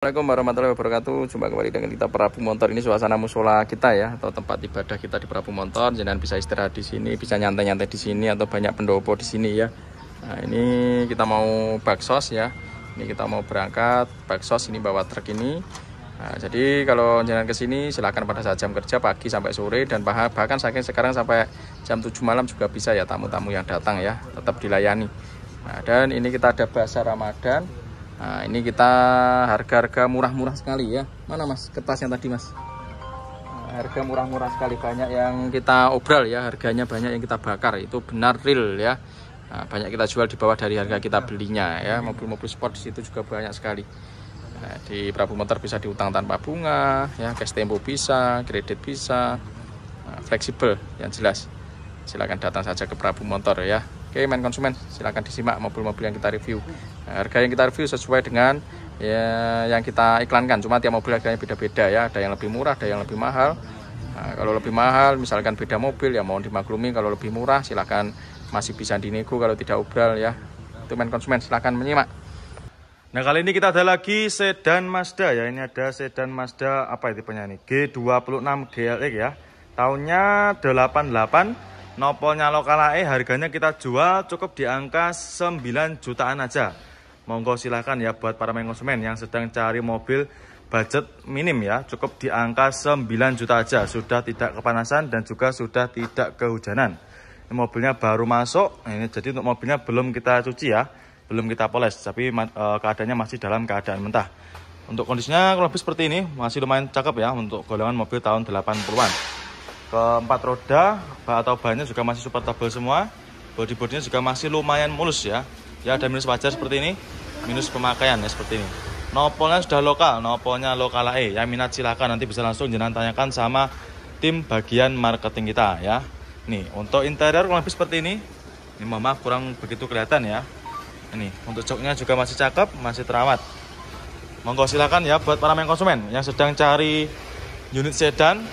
Assalamualaikum warahmatullahi wabarakatuh. Jumpa kembali dengan kita Prabu Motor. Ini suasana musola kita ya, atau tempat ibadah kita di Prabu Motor. Jangan bisa istirahat di sini, bisa nyantai-nyantai di sini, atau banyak pendopo di sini ya. Nah, ini kita mau baksos ya. Ini kita mau berangkat baksos, ini bawa truk ini. Nah, jadi kalau jalan ke sini silakan pada saat jam kerja pagi sampai sore, dan bahkan sekarang sampai jam 7 malam juga bisa ya, tamu-tamu yang datang ya, tetap dilayani. Nah, dan ini kita ada bazar Ramadan. Nah, ini kita harga-harga murah-murah sekali ya. Mana mas kertasnya tadi mas? Nah, harga murah-murah sekali, banyak yang kita obral ya, harganya banyak yang kita bakar, itu benar real ya. Nah, banyak kita jual di bawah dari harga kita belinya ya. Mobil-mobil sport di situ juga banyak sekali. Nah, di Prabu Motor bisa diutang tanpa bunga ya, cash tempo bisa, kredit bisa, fleksibel yang jelas. Silakan datang saja ke Prabu Motor ya. Oke, main konsumen, silakan disimak mobil-mobil yang kita review. Nah, harga yang kita review sesuai dengan ya, yang kita iklankan. Cuma tiap mobil harganya beda-beda ya. Ada yang lebih murah, ada yang lebih mahal. Nah, kalau lebih mahal, misalkan beda mobil ya mohon dimaklumi. Kalau lebih murah, silakan masih bisa dinego kalau tidak obral ya. Itu main konsumen, silakan menyimak. Nah, kali ini kita ada lagi sedan Mazda ya. Ini ada sedan Mazda apa itu tipenya ini? G26 GLX ya. Tahunnya 88. Nopolnya lokal AE, harganya kita jual cukup di angka 9 jutaan aja. Monggo silahkan ya buat para konsumen yang sedang cari mobil budget minim ya, cukup di angka 9 juta aja. Sudah tidak kepanasan dan juga sudah tidak kehujanan. Ini mobilnya baru masuk, ini jadi untuk mobilnya belum kita cuci ya, belum kita poles, tapi keadaannya masih dalam keadaan mentah. Untuk kondisinya kurang lebih seperti ini, masih lumayan cakep ya untuk golongan mobil tahun 80-an. Keempat roda atau bannya juga masih super tebal semua. Bodi-bodinya juga masih lumayan mulus ya. Ya ada minus wajar seperti ini, minus pemakaian ya seperti ini. Nopolnya sudah lokal, nopolnya lokal AE. Yang minat silakan nanti bisa langsung jangan tanyakan sama tim bagian marketing kita ya. Nih untuk interior kurang lebih seperti ini. Ini maaf kurang begitu kelihatan ya. Ini untuk joknya juga masih cakep, masih terawat. Monggo silakan ya buat para konsumen yang sedang cari unit sedan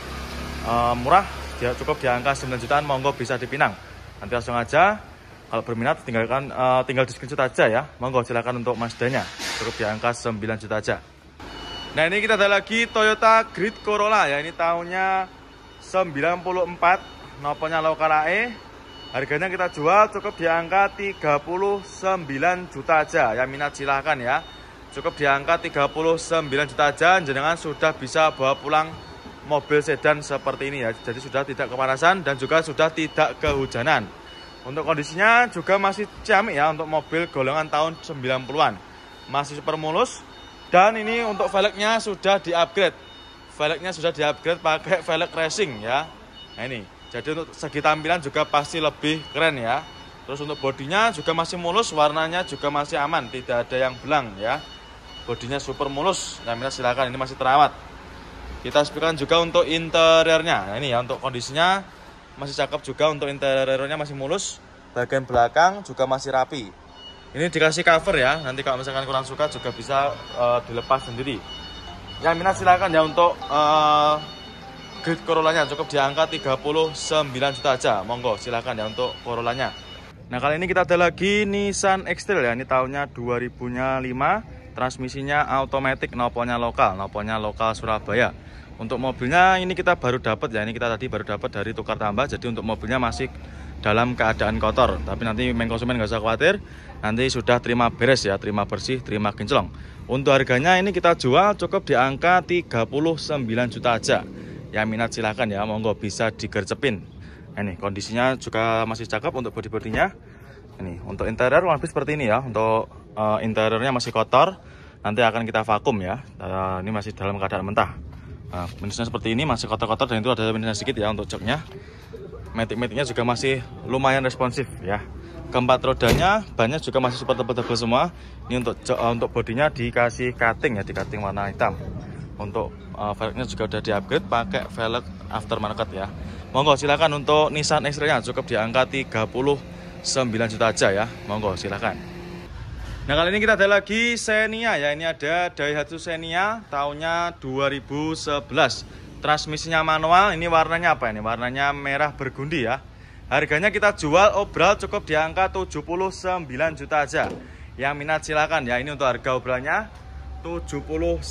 murah, dia cukup di angka 9 jutaan, monggo bisa dipinang. Nanti langsung aja, kalau berminat tinggal di screenshot aja ya. Monggo silakan untuk Mazdanya, cukup di angka 9 juta aja. Nah, ini kita ada lagi Toyota Grid Corolla ya. Ini tahunnya 94, nopolnya lokal AE. Harganya kita jual cukup di angka 39 juta aja. Yang minat silahkan ya. Cukup di angka 39 juta aja, jenengan sudah bisa bawa pulang mobil sedan seperti ini ya. Jadi sudah tidak kepanasan dan juga sudah tidak kehujanan. Untuk kondisinya juga masih ciamik ya, untuk mobil golongan tahun 90-an. Masih super mulus. Dan ini untuk velgnya sudah di-upgrade. Velgnya sudah di-upgrade pakai velg racing ya. Nah ini, jadi untuk segi tampilan juga pasti lebih keren ya. Terus untuk bodinya juga masih mulus, warnanya juga masih aman, tidak ada yang belang ya. Bodinya super mulus. Nah, silakan, ini masih terawat. Kita speakan juga untuk interiornya. Nah, ini ya untuk kondisinya masih cakep juga, untuk interiornya masih mulus. Bagian belakang juga masih rapi. Ini dikasih cover ya. Nanti kalau misalkan kurang suka juga bisa dilepas sendiri. Yang minat silakan ya untuk Grid Corollanya, cukup di angka 39 juta aja. Monggo silakan ya untuk Corollanya. Nah, kali ini kita ada lagi Nissan X-Trail ya. Ini tahunnya 2005. Transmisinya automatic, nopolnya lokal Surabaya. Untuk mobilnya ini kita baru dapat ya, ini kita tadi baru dapat dari tukar tambah. Jadi untuk mobilnya masih dalam keadaan kotor. Tapi nanti konsumen nggak usah khawatir, nanti sudah terima beres ya, terima bersih, terima kinclong. Untuk harganya ini kita jual cukup di angka 39 juta aja. Yang minat silahkan ya, monggo bisa digercepin. Nah, ini kondisinya juga masih cakep untuk bodi-bodinya. Ini untuk interior lebih seperti ini ya. Untuk interiornya masih kotor, nanti akan kita vakum ya. Ini masih dalam keadaan mentah. Nah, minusnya seperti ini, masih kotor-kotor, dan itu ada minusnya sedikit ya untuk joknya. Matic-maticnya juga masih lumayan responsif ya. Keempat rodanya, bannya juga masih super tebal-tebal semua. Ini untuk bodinya dikasih cutting ya, di cutting warna hitam. Untuk velgnya juga udah di-upgrade pakai velg aftermarket ya. Monggo silakan untuk Nissan X-Trail-nya cukup di angka 39 juta aja ya. Monggo silakan. Nah, kali ini kita ada lagi Xenia ya. Ini ada Daihatsu Xenia tahunnya 2011. Transmisinya manual. Ini warnanya apa ini? Warnanya merah bergundi ya. Harganya kita jual obral cukup di angka 79 juta aja. Yang minat silakan ya. Ini untuk harga obralnya. 79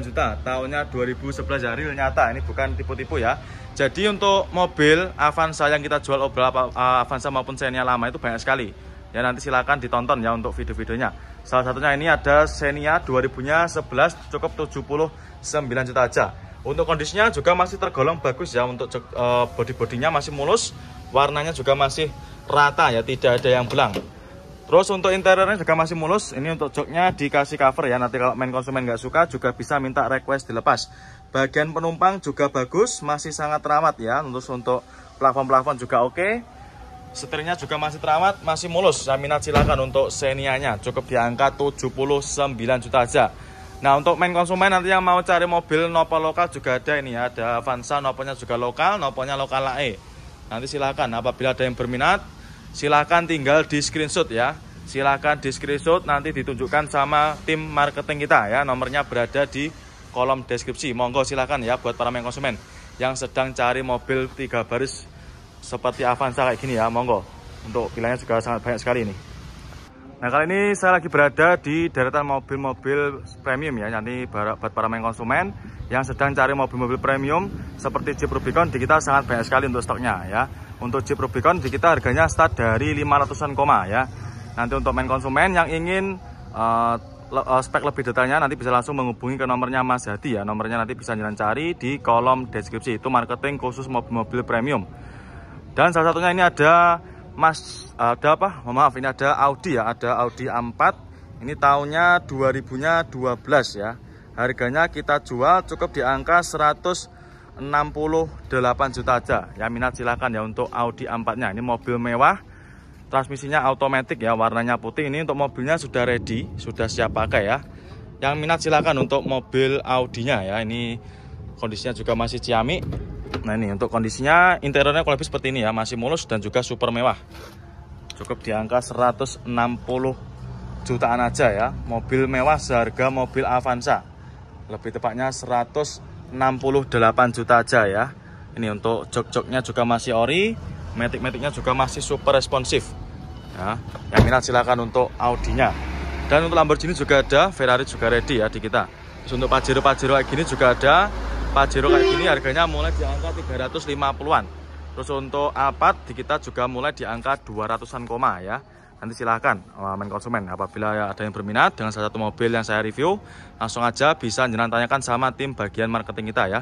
juta, tahunnya 2011 ya, real nyata, ini bukan tipu-tipu ya. Jadi untuk mobil Avanza yang kita jual, Avanza maupun Xenia lama itu banyak sekali ya, nanti silakan ditonton ya untuk video-videonya. Salah satunya ini ada Xenia 2000-nya 11, cukup 79 juta aja. Untuk kondisinya juga masih tergolong bagus ya, untuk body-bodinya masih mulus, warnanya juga masih rata ya, tidak ada yang belang. Terus untuk interiornya juga masih mulus. Ini untuk joknya dikasih cover ya. Nanti kalau main konsumen nggak suka juga bisa minta request dilepas. Bagian penumpang juga bagus, masih sangat terawat ya. Untuk plafon-plafon juga oke. Setirnya juga masih terawat, masih mulus. Saya minat silakan untuk Xenia-nya. Cukup di angka 79 juta aja. Nah untuk main konsumen nanti yang mau cari mobil nopo lokal juga ada ini ya. Ada Avanza noponya juga lokal, noponya lokal AE. Nanti silakan apabila ada yang berminat, silahkan tinggal di screenshot ya. Silahkan di screenshot, nanti ditunjukkan sama tim marketing kita ya. Nomornya berada di kolom deskripsi. Monggo silahkan ya buat para main konsumen yang sedang cari mobil 3 baris seperti Avanza kayak gini ya. Monggo, untuk pilihannya juga sangat banyak sekali ini. Nah kali ini saya lagi berada di deretan mobil-mobil premium ya. Nanti buat para main konsumen yang sedang cari mobil-mobil premium seperti Jeep Rubicon, di kita sangat banyak sekali untuk stoknya ya. Untuk Jeep Rubicon di kita harganya start dari 500-an koma ya. Nanti untuk main konsumen yang ingin spek lebih detailnya nanti bisa langsung menghubungi ke nomornya Mas Hadi ya. Nomornya nanti bisa jalan cari di kolom deskripsi. Itu marketing khusus mobil-mobil premium. Dan salah satunya ini ada ini ada Audi ya, ada Audi A4. Ini tahunnya 2000-nya 12 ya. Harganya kita jual cukup di angka 168 juta aja ya. Minat silakan ya untuk Audi A4-nya. Ini mobil mewah, transmisinya automatic ya, warnanya putih. Ini untuk mobilnya sudah ready, sudah siap pakai ya. Yang minat silakan untuk mobil Audi-nya ya. Ini kondisinya juga masih ciamik. Nah ini untuk kondisinya, interiornya kurang lebih seperti ini ya, masih mulus dan juga super mewah. Cukup di angka 160 jutaan aja ya. Mobil mewah seharga mobil Avanza. Lebih tepatnya 168 juta aja ya. Ini untuk jok-joknya juga masih ori, matic-maticnya juga masih super responsif ya. Yang minat silakan untuk Audi-nya. Dan untuk Lamborghini juga ada, Ferrari juga ready ya di kita. Terus untuk Pajero kayak gini juga ada. Pajero kayak gini harganya mulai di angka 350-an. Terus untuk Alphard di kita juga mulai di angka 200-an koma ya. Nanti silahkan main konsumen apabila ada yang berminat dengan salah satu mobil yang saya review, langsung aja bisa jangan tanyakan sama tim bagian marketing kita ya.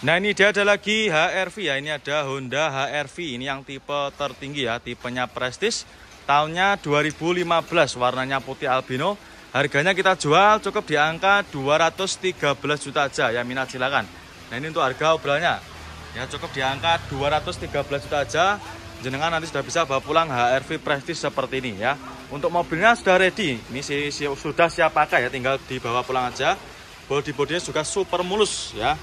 Nah ini dia ada lagi HR-V ya. Ini ada Honda HR-V. Ini yang tipe tertinggi ya, tipenya Prestige. Tahunnya 2015, warnanya putih albino. Harganya kita jual cukup di angka 213 juta aja ya. Minat silakan. Nah ini untuk harga obrolannya ya, cukup di angka 213 juta aja. Jenengan nanti sudah bisa bawa pulang HR-V Prestige seperti ini ya. Untuk mobilnya sudah ready, ini sudah siap pakai ya, tinggal dibawa pulang aja. Body-bodinya juga super mulus ya.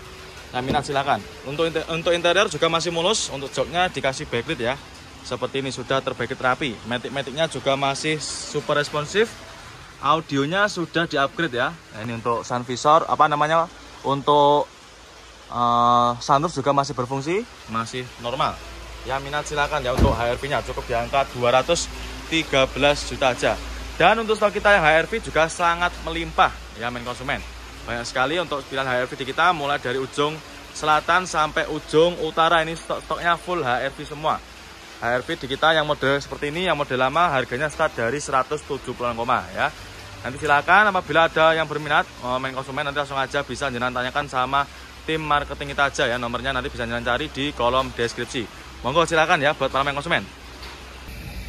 Nah minat silakan. Untuk interior juga masih mulus. Untuk joknya dikasih backlit ya, seperti ini sudah terbacklit rapi. Matic-maticnya juga masih super responsif. Audionya sudah di-upgrade ya. Nah, ini untuk sun visor, untuk sunroof juga masih berfungsi, masih normal. Ya minat silakan ya untuk HR-V-nya, cukup di angka 213 juta aja. Dan untuk stok kita yang HR-V juga sangat melimpah ya main konsumen. Banyak sekali untuk pilihan HR-V di kita, mulai dari ujung selatan sampai ujung utara. Ini stoknya full HR-V semua. HR-V di kita yang model seperti ini, yang model lama harganya start dari 170-an koma ya. Nanti silakan apabila ada yang berminat main konsumen, nanti langsung aja bisa jangan tanyakan sama tim marketing kita aja ya. Nomornya nanti bisa jangan cari di kolom deskripsi. Monggo silakan ya buat para main konsumen.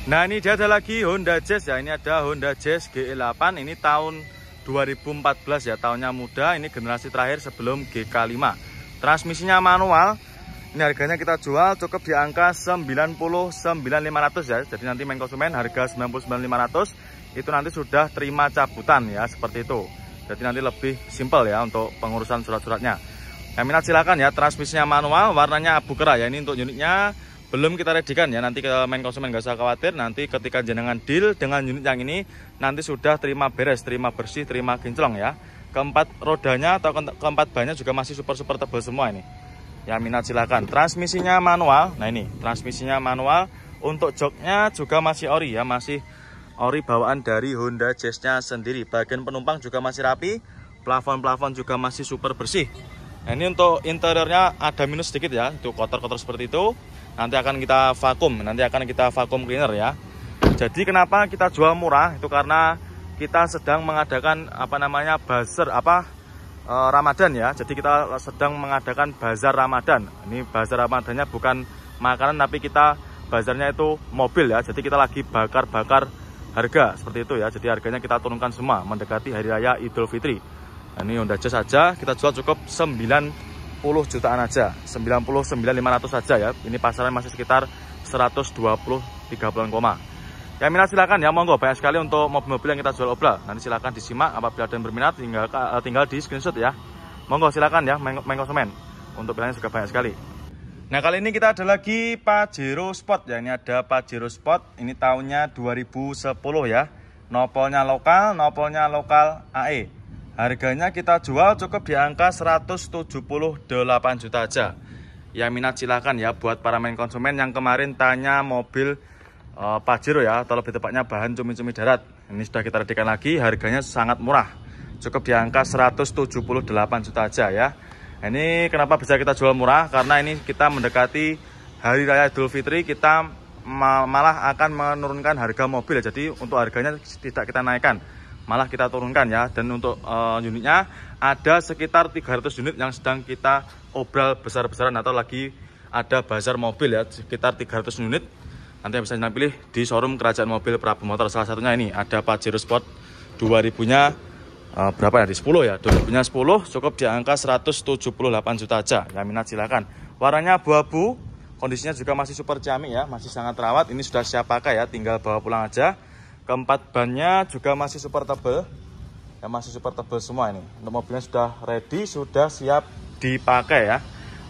Nah ini dia ada lagi Honda Jazz ya. Ini ada Honda Jazz GE8. Ini tahun 2014 ya, tahunnya muda. Ini generasi terakhir sebelum GK5. Transmisinya manual. Ini harganya kita jual cukup di angka 99.500 ya. Jadi nanti main konsumen harga 99.500 itu nanti sudah terima cabutan ya, seperti itu. Jadi nanti lebih simpel ya untuk pengurusan surat-suratnya. Yang minat silakan ya. Transmisinya manual, warnanya abu kera ya. Ini untuk unitnya belum kita readykan ya. Nanti ke main konsumen nggak usah khawatir. Nanti ketika jenengan deal dengan unit yang ini, nanti sudah terima beres, terima bersih, terima kinclong ya. Keempat rodanya atau keempat bannya juga masih super tebal semua ini. Yang minat silakan. Transmisinya manual. Nah ini transmisinya manual. Untuk joknya juga masih ori ya, masih ori bawaan dari Honda Jazz-nya sendiri. Bagian penumpang juga masih rapi. Plafon-plafon juga masih super bersih. Nah, ini untuk interiornya ada minus sedikit ya, itu kotor-kotor seperti itu. Nanti akan kita vakum cleaner ya. Jadi kenapa kita jual murah? Itu karena kita sedang mengadakan bazar Ramadan ya. Jadi kita sedang mengadakan bazar Ramadan. Ini bazar Ramadannya bukan makanan, tapi kita bazarnya itu mobil ya. Jadi kita lagi bakar-bakar harga seperti itu ya. Jadi harganya kita turunkan semua mendekati hari raya Idul Fitri. Nah, ini Honda Jazz saja kita jual cukup 90 jutaan aja, 99.500 saja ya. Ini pasaran masih sekitar 120-30 koma. Yang minat silakan ya, monggo, banyak sekali untuk mobil-mobil yang kita jual obral. Nanti silakan disimak, apabila ada yang berminat tinggal di screenshot ya. Monggo silakan ya, main konsumen. Untuk pilihannya juga banyak sekali. Nah, kali ini kita ada lagi Pajero Sport ya. Ini ada Pajero Sport, ini tahunnya 2010 ya. Nopolnya lokal AE. Harganya kita jual cukup di angka 178 juta aja. Yang minat silakan ya, buat para main konsumen yang kemarin tanya mobil Pajero ya, atau lebih tepatnya bahan cumi-cumi darat. Ini sudah kita readikan lagi, harganya sangat murah. Cukup di angka 178 juta aja ya. Ini kenapa bisa kita jual murah? Karena ini kita mendekati hari raya Idul Fitri, kita malah akan menurunkan harga mobil ya. Jadi untuk harganya tidak kita naikkan, malah kita turunkan ya. Dan untuk unitnya ada sekitar 300 unit yang sedang kita obral besar-besaran atau lagi ada bazar mobil ya, sekitar 300 unit. Nanti bisa pilih di showroom Kerajaan Mobil Prabu Motor. Salah satunya ini ada Pajero Sport 2000-nya berapa ya, di 10 ya, 2000-nya 10 cukup di angka 178 juta aja. Yang minat silakan. Warnanya abu-abu, kondisinya juga masih super ciamik ya, masih sangat rawat. Ini sudah siap pakai ya, tinggal bawa pulang aja. Keempat bannya juga masih super tebal ya, masih super tebal semua ini. Untuk mobilnya sudah ready, sudah siap dipakai ya.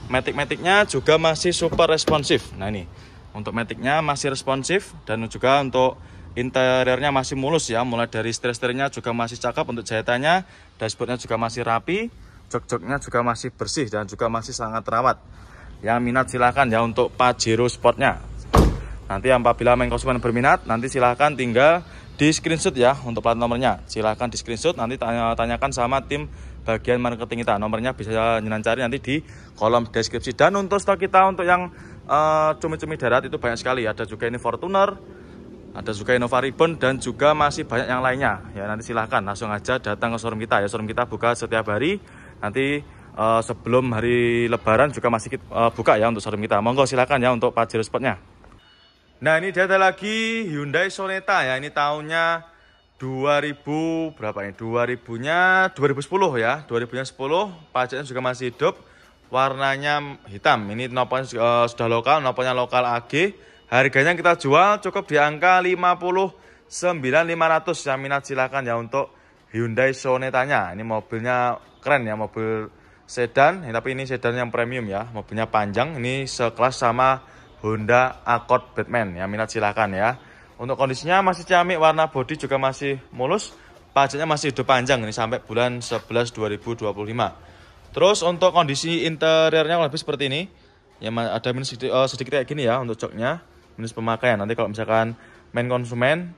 Matic-maticnya juga masih super responsif. Nah, ini untuk maticnya masih responsif, dan juga untuk interiornya masih mulus ya, mulai dari setir-setirnya juga masih cakep untuk jahitannya, dashboardnya juga masih rapi, jok-joknya juga masih bersih dan juga masih sangat rawat. Yang minat silahkan ya untuk Pajero Sportnya. Nanti apabila main konsumen berminat, nanti silahkan tinggal di screenshot ya untuk plat nomornya. Silahkan di screenshot, nanti tanyakan sama tim bagian marketing kita. Nomornya bisa cari nanti di kolom deskripsi. Dan untuk stok kita untuk yang cumi-cumi darat itu banyak sekali. Ada juga ini Fortuner, ada juga Innova Ribbon, dan juga masih banyak yang lainnya ya. Nanti silahkan langsung aja datang ke showroom kita ya. Showroom kita buka setiap hari. Nanti sebelum hari Lebaran juga masih buka ya untuk showroom kita. Monggo silahkan ya untuk Pajero Sportnya. Nah, ini dia ada lagi Hyundai Sonata ya. Ini tahunnya 2000 berapa ini? 2000-nya 2010 ya. 2000-nya 10, pajaknya juga masih hidup. Warnanya hitam. Ini nopolnya sudah lokal, nopolnya lokal AG. Harganya kita jual cukup di angka 59.500. Yang minat silahkan ya untuk Hyundai Sonatanya. Ini mobilnya keren ya, mobil sedan, tapi ini sedan yang premium ya. Mobilnya panjang, ini sekelas sama Honda Accord Batman. Yang minat silahkan ya. Untuk kondisinya masih ciamik, warna bodi juga masih mulus. Pajaknya masih hidup panjang, ini sampai bulan 11 2025. Terus untuk kondisi interiornya lebih seperti ini. Ya, ada minus sedikit kayak gini ya untuk joknya. Minus pemakaian. Nanti kalau misalkan main konsumen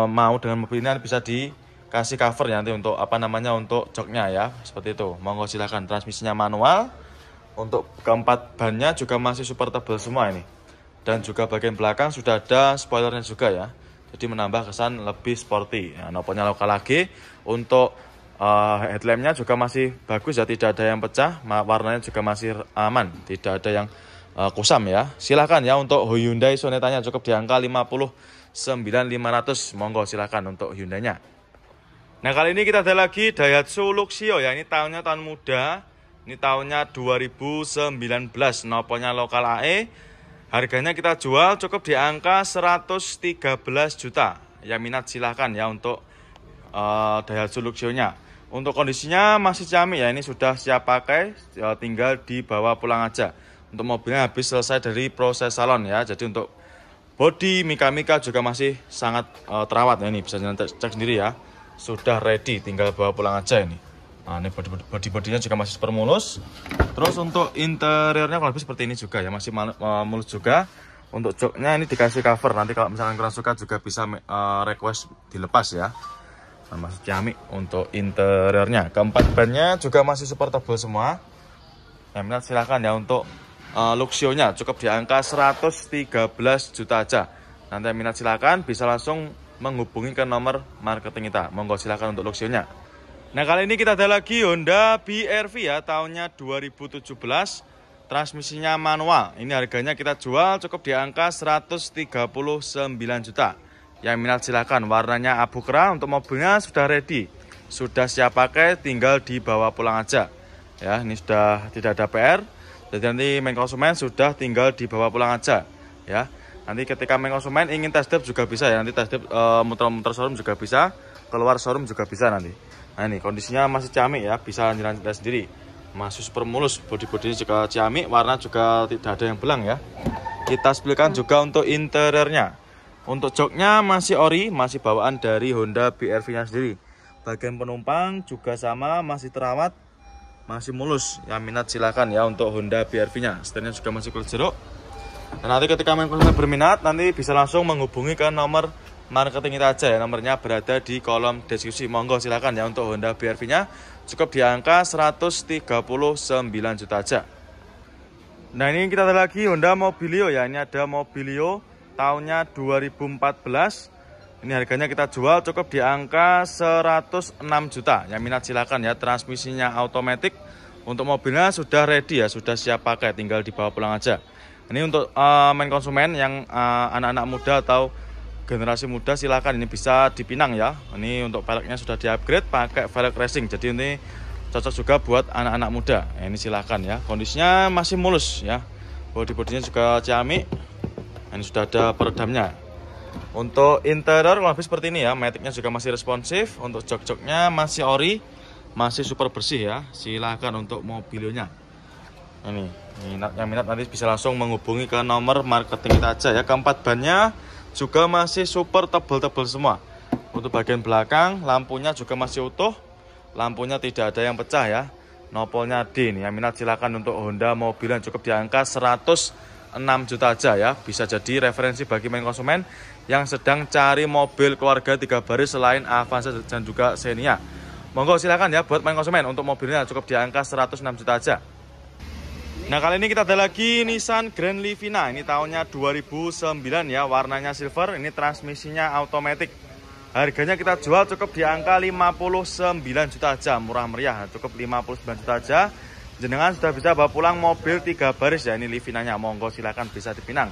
mau dengan mobil ini bisa dikasih cover ya nanti untuk untuk joknya ya, seperti itu. Monggo silahkan. Transmisinya manual. Untuk keempat bannya juga masih super tebal semua ini, dan juga bagian belakang sudah ada spoilernya juga ya, jadi menambah kesan lebih sporty ya. Nopolnya lokal lagi. Untuk headlampnya juga masih bagus ya, tidak ada yang pecah. Warnanya juga masih aman, tidak ada yang kusam ya. Silahkan ya untuk Hyundai Sonatanya cukup di angka 59.500. Monggo silahkan untuk Hyundai-nya. Nah, kali ini kita ada lagi Daihatsu Luxio ya. Ini tahunnya tahun muda. Ini tahunnya 2019. Nopolnya lokal AE. Harganya kita jual cukup di angka 113 juta. Yang minat silahkan ya untuk Daihatsu Luxio-nya. Untuk kondisinya masih ciamik ya. Ini sudah siap pakai, tinggal dibawa pulang aja. Untuk mobilnya habis selesai dari proses salon ya. Jadi untuk bodi, mika-mika juga masih sangat terawat ya. Ini bisa cek sendiri ya. Sudah ready, tinggal bawa pulang aja ini. Nah, ini bodi-bodinya juga masih super mulus. Terus untuk interiornya kalau lebih seperti ini juga ya, masih mulus juga. Untuk joknya ini dikasih cover. Nanti kalau misalkan kurang suka juga bisa request dilepas ya. masih Ciamik untuk interiornya. Keempat bannya juga masih super tebal semua. Yang minat silahkan ya untuk Luxio-nya cukup di angka 113 juta aja. Nanti yang minat silahkan bisa langsung menghubungi ke nomor marketing kita. Monggo silahkan untuk Luxio-nya. Nah, kali ini kita ada lagi Honda BR-V ya, tahunnya 2017. Transmisinya manual. Ini harganya kita jual cukup di angka 139 juta. Yang minat silakan, warnanya abu kera. Untuk mobilnya sudah ready, sudah siap pakai, tinggal dibawa pulang aja. Ya, ini sudah tidak ada PR. Jadi nanti main konsumen sudah tinggal dibawa pulang aja. Ya, nanti ketika main konsumen ingin test drive juga bisa ya. Nanti test drive muter-muter showroom juga bisa, keluar showroom juga bisa nanti. Nah, ini kondisinya masih Ciamik ya, bisa jalan sendiri. Masih super mulus, bodi-bodinya juga Ciamik, warna juga tidak ada yang belang ya. Kita spilkan juga untuk interiornya. Untuk joknya masih ori, masih bawaan dari Honda BR-V-nya sendiri. Bagian penumpang juga sama, masih terawat, masih mulus. Yang minat silakan ya untuk Honda BR-V-nya. Setirnya juga masih kulit jeruk. Dan nanti ketika konsumen berminat, nanti bisa langsung menghubungi ke nomor marketing kita aja ya. Nomornya berada di kolom deskripsi. Monggo silakan ya untuk Honda BR-V-nya. Cukup di angka 139 juta aja. Nah, ini kita ada lagi Honda Mobilio ya. Ini ada Mobilio tahunnya 2014. Ini harganya kita jual cukup di angka 106 juta. Yang minat silakan ya, transmisinya automatic. Untuk mobilnya sudah ready ya, sudah siap pakai, tinggal dibawa pulang aja. Ini untuk main konsumen yang anak-anak muda atau generasi muda silakan, ini bisa dipinang ya. Ini untuk velgnya sudah di-upgrade pakai velg racing. Jadi ini cocok juga buat anak-anak muda. Ini silakan ya. Kondisinya masih mulus ya. Bodi-bodinya juga Ciamik. Ini sudah ada peredamnya. Untuk interior lebih seperti ini ya, maticnya juga masih responsif. Untuk jok-joknya masih ori, masih super bersih ya. Silakan untuk Mobilionya. Ini yang minat nanti bisa langsung menghubungi ke nomor marketing kita aja ya. Keempat bannya juga masih super tebal-tebal semua. Untuk bagian belakang lampunya juga masih utuh, lampunya tidak ada yang pecah ya. Nopolnya D nih. Yang minat silakan untuk Honda Mobilan, cukup di angka 106 juta aja ya. Bisa jadi referensi bagi main konsumen yang sedang cari mobil keluarga 3 baris selain Avanza dan juga Xenia. Monggo silakan ya buat main konsumen. Untuk mobilnya cukup di angka 106 juta aja. Nah, kali ini kita ada lagi Nissan Grand Livina. Ini tahunnya 2009 ya, warnanya silver. Ini transmisinya automatic. Harganya kita jual cukup di angka 59 juta aja, murah meriah. Cukup 59 juta aja. Jenengan sudah bisa bawa pulang mobil 3 baris ya, ini Livinanya. Monggo silakan bisa dipinang.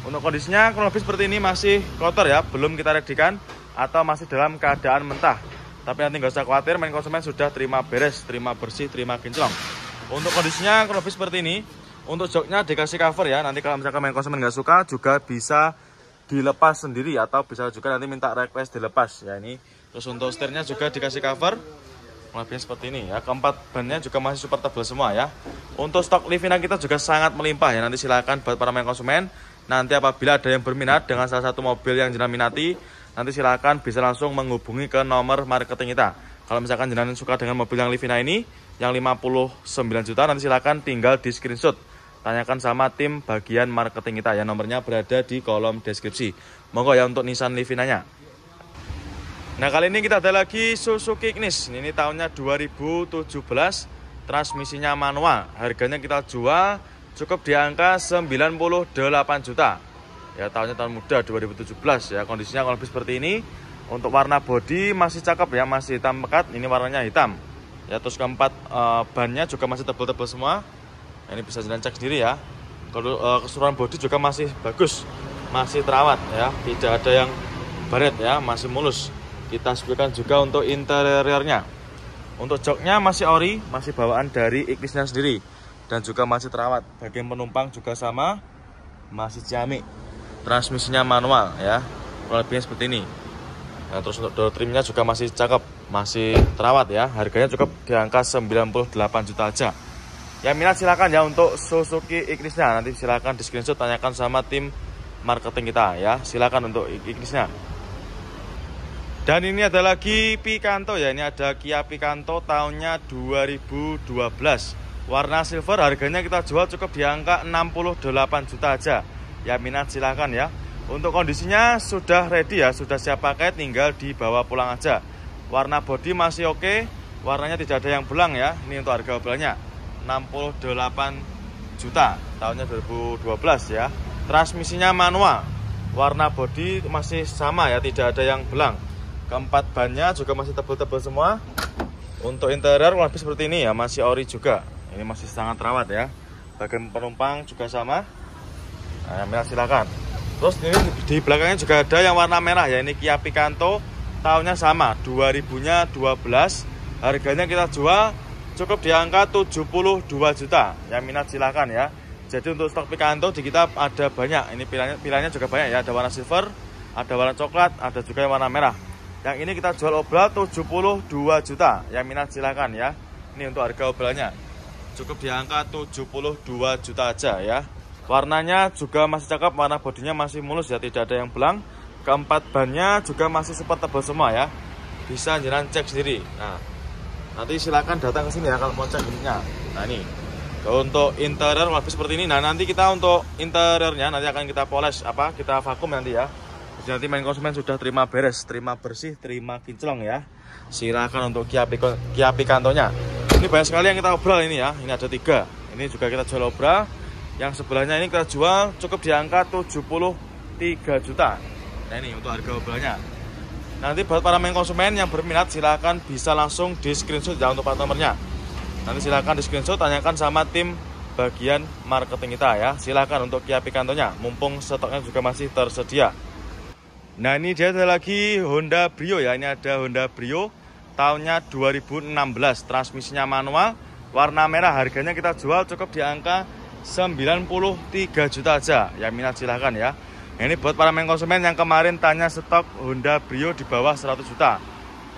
Untuk kondisinya kurang lebih seperti ini, masih kotor ya, belum kita redikan atau masih dalam keadaan mentah. Tapi nanti nggak usah khawatir, main konsumen sudah terima beres, terima bersih, terima kinclong. Untuk kondisinya kurang lebih seperti ini. Untuk joknya dikasih cover ya. Nanti kalau misalkan main konsumen nggak suka juga bisa dilepas sendiri atau bisa juga nanti minta request dilepas ya ini. Terus untuk setirnya juga dikasih cover. Lebihnya seperti ini ya. Keempat bannya juga masih super tebal semua ya. Untuk stok Livina kita juga sangat melimpah ya. Nanti silakan buat para main konsumen. Nanti apabila ada yang berminat dengan salah satu mobil yang jenengan minati, nanti silakan bisa langsung menghubungi ke nomor marketing kita. Kalau misalkan jenengan suka dengan mobil yang Livina ini yang 59 juta, nanti silakan tinggal di screenshot. Tanyakan sama tim bagian marketing kita ya. Nomornya berada di kolom deskripsi. Monggo ya untuk Nissan Livinanya. Nah, kali ini kita ada lagi Suzuki Ignis. Ini tahunnya 2017, transmisinya manual. Harganya kita jual cukup di angka 98 juta. Ya, tahunnya tahun muda 2017 ya. Kondisinya kalau lebih seperti ini. Untuk warna bodi masih cakep ya, masih hitam pekat. Ini warnanya hitam. Ya, terus keempat bannya juga masih tebal-tebal semua. Ini bisa jalan cek sendiri ya. Kalau keseluruhan bodi juga masih bagus, masih terawat ya. Tidak ada yang baret ya, masih mulus. Kita sebutkan juga untuk interiornya. Untuk joknya masih ori, masih bawaan dari Ignisnya sendiri. Dan juga masih terawat. Bagian penumpang juga sama, masih Ciamik. Transmisinya manual ya. Kurang lebihnya seperti ini. Nah, terus untuk door trimnya juga masih cakep, masih terawat ya. Harganya cukup di angka 98 juta aja. Yang minat silakan ya untuk Suzuki Ignisnya. Nanti silakan di screenshot, tanyakan sama tim marketing kita ya. Silakan untuk Ignisnya. Dan ini ada lagi Picanto ya. Ini ada Kia Picanto tahunnya 2012. Warna silver, harganya kita jual cukup di angka 68 juta aja. Ya, minat silakan ya. Untuk kondisinya sudah ready ya, sudah siap pakai, tinggal dibawa pulang aja. Warna bodi masih oke, warnanya tidak ada yang belang ya. Ini untuk harga obrolannya 68 juta, tahunnya 2012 ya. Transmisinya manual, warna bodi masih sama ya, tidak ada yang belang. Keempat bannya juga masih tebal-tebal semua. Untuk interior lebih seperti ini ya, masih ori juga. Ini masih sangat rawat ya. Bagian penumpang juga sama. Nah, yang merah silakan. Terus ini di belakangnya juga ada yang warna merah ya. Ini Kia Picanto, tahunnya sama, 2000-nya 12. Harganya kita jual cukup di angka 72 juta. Yang minat silakan ya. Jadi untuk stok Picanto di kita ada banyak. Ini pilihannya juga banyak ya. Ada warna silver, ada warna coklat, ada juga yang warna merah. Yang ini kita jual obral 72 juta. Yang minat silakan ya. Ini untuk harga obralnya. Cukup di angka 72 juta aja ya. Warnanya juga masih cakep, warna bodinya masih mulus ya, tidak ada yang belang. Keempat bannya juga masih super tebal semua ya. Bisa jangan cek sendiri. Nah, nanti silakan datang ke sini ya kalau mau cek ininya. Nah ini, untuk interior lebih seperti ini. Nah nanti kita untuk interiornya nanti akan kita poles, kita vakum nanti ya. Jadi nanti main konsumen sudah terima beres, terima bersih, terima kinclong ya. Silakan untuk Kia Picanto-nya. Ini banyak sekali yang kita obral ini ya. Ini ada 3. Ini juga kita jual obral. Yang sebelahnya ini kita jual cukup di angka 73 juta. Nah ini untuk harga obralnya. Nanti buat para main konsumen yang berminat silahkan bisa langsung di screenshot ya untuk plat nomornya. Nanti silahkan di screenshot, tanyakan sama tim bagian marketing kita ya. Silahkan untuk Kia Picanto-nya, mumpung stoknya juga masih tersedia. Nah ini dia ada lagi Honda Brio ya. Ini ada Honda Brio tahunnya 2016, transmisinya manual, warna merah. Harganya kita jual cukup di angka 93 juta aja. Yang minat silahkan ya. Ini buat para main konsumen yang kemarin tanya stok Honda Brio di bawah 100 juta.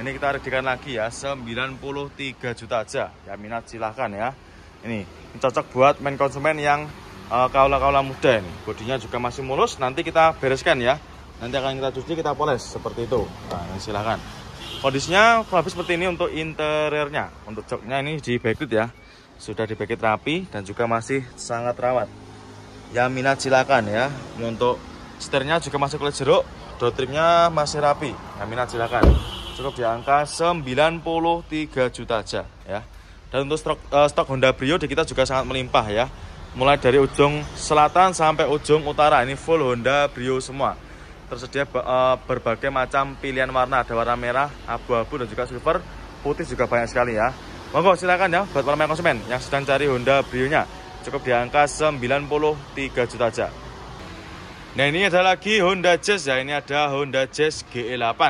Ini kita readikan lagi ya, 93 juta aja. Yang minat silahkan ya. Ini cocok buat main konsumen yang kaula-kaula muda ini. Bodinya juga masih mulus, nanti kita bereskan ya. Nanti akan kita cuci, kita poles seperti itu. Nah, ini silahkan. Kondisinya habis seperti ini untuk interiornya. Untuk joknya ini di backlit ya. Sudah di backlit rapi dan juga masih sangat rawat. Yang minat silakan ya. Untuk setirnya juga masih kulit jeruk, door trimnya masih rapi. Yang minat silakan. Cukup di angka 93 juta aja ya. Dan untuk stok Honda Brio di kita juga sangat melimpah ya. Mulai dari ujung selatan sampai ujung utara ini full Honda Brio semua. Tersedia berbagai macam pilihan warna, ada warna merah, abu-abu dan juga silver, putih juga banyak sekali ya. Monggo silakan ya buat para main konsumen yang sedang cari Honda Brio-nya. Cukup di angka 93 juta aja. Nah ini ada lagi Honda Jazz ya. Ini ada Honda Jazz GE8.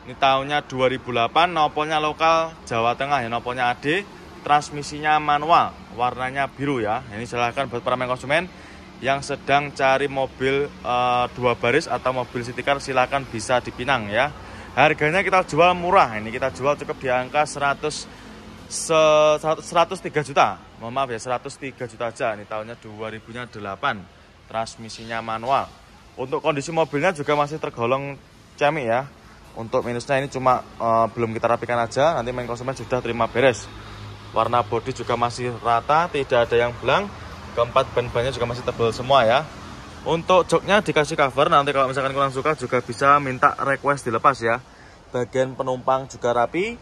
Ini tahunnya 2008, nopolnya lokal Jawa Tengah ya, nopolnya AD. Transmisinya manual, warnanya biru ya. Ini silahkan buat para main konsumen yang sedang cari mobil 2 baris atau mobil city car, silahkan bisa dipinang ya. Harganya kita jual murah. Ini kita jual cukup di angka 103 juta. Mohon maaf ya, 103 juta aja. Ini tahunnya 2008. Transmisinya manual. Untuk kondisi mobilnya juga masih tergolong cemi ya. Untuk minusnya ini cuma belum kita rapikan aja. Nanti main konsumen sudah terima beres. Warna bodi juga masih rata, tidak ada yang belang. Keempat ban-bannya juga masih tebal semua ya. Untuk joknya dikasih cover. Nanti kalau misalkan kurang suka juga bisa minta request dilepas ya. Bagian penumpang juga rapi.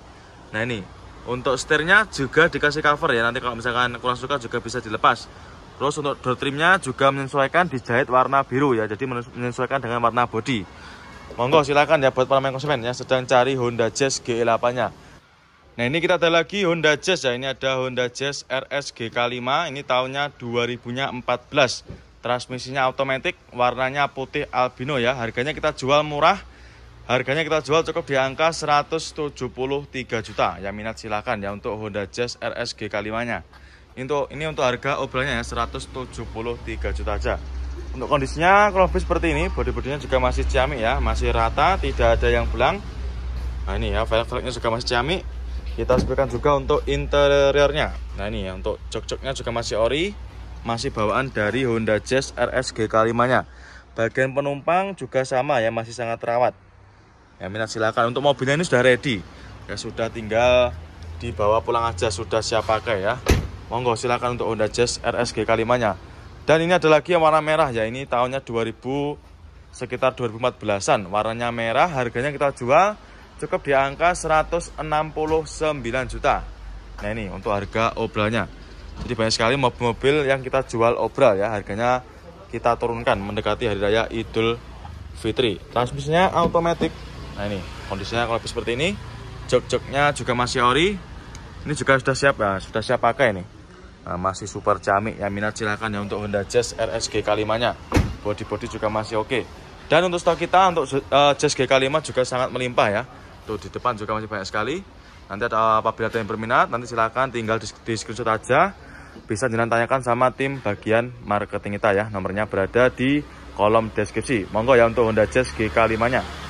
Nah ini untuk setirnya juga dikasih cover ya. Nanti kalau misalkan kurang suka juga bisa dilepas. Terus untuk door trimnya juga menyesuaikan, dijahit warna biru ya. Jadi menyesuaikan dengan warna bodi. Monggo silakan ya buat para main konsumen yang sedang cari Honda Jazz GE8-nya. Nah ini kita ada lagi Honda Jazz ya. Ini ada Honda Jazz RS GK5. Ini tahunnya 2014. Transmisinya otomatis, warnanya putih albino ya. Harganya kita jual murah. Harganya kita jual cukup di angka 173 juta. Yang minat silakan ya untuk Honda Jazz RS GK5-nya. Ini untuk harga obrolannya ya, 173 juta aja. Untuk kondisinya kalau lebih seperti ini, bodi-bodinya juga masih ciamik ya, masih rata, tidak ada yang belang. Nah ini ya, velg-velgnya juga masih ciamik. Kita sebutkan juga untuk interiornya. Nah ini ya, untuk jok-joknya juga masih ori, masih bawaan dari Honda Jazz RS GK5-nya. Bagian penumpang juga sama ya, masih sangat rawat. Ya minat silakan. Untuk mobilnya ini sudah ready. Ya sudah tinggal dibawa pulang aja, sudah siap pakai ya. Monggo silakan untuk Honda Jazz RS GK5-nya. Dan ini ada lagi yang warna merah ya. Ini tahunnya sekitar 2014-an. Warnanya merah, harganya kita jual cukup di angka 169 juta. Nah ini untuk harga obralnya. Jadi banyak sekali mobil-mobil yang kita jual obral ya, harganya kita turunkan mendekati hari raya Idul Fitri. Transmisinya automatic. Nah ini kondisinya kalau seperti ini. Jok-joknya juga masih ori. Ini juga sudah siap ya, sudah siap pakai ini. Nah, masih super camik, yang minat silahkan ya untuk Honda Jazz RS G5-nya. Body-body juga masih oke. Dan untuk stok kita untuk Jazz G5 juga sangat melimpah ya. Tuh di depan juga masih banyak sekali. Nanti apabila ada yang berminat, nanti silahkan tinggal di screenshot aja. Bisa jangan tanyakan sama tim bagian marketing kita ya. Nomornya berada di kolom deskripsi. Monggo ya untuk Honda Jazz G5-nya.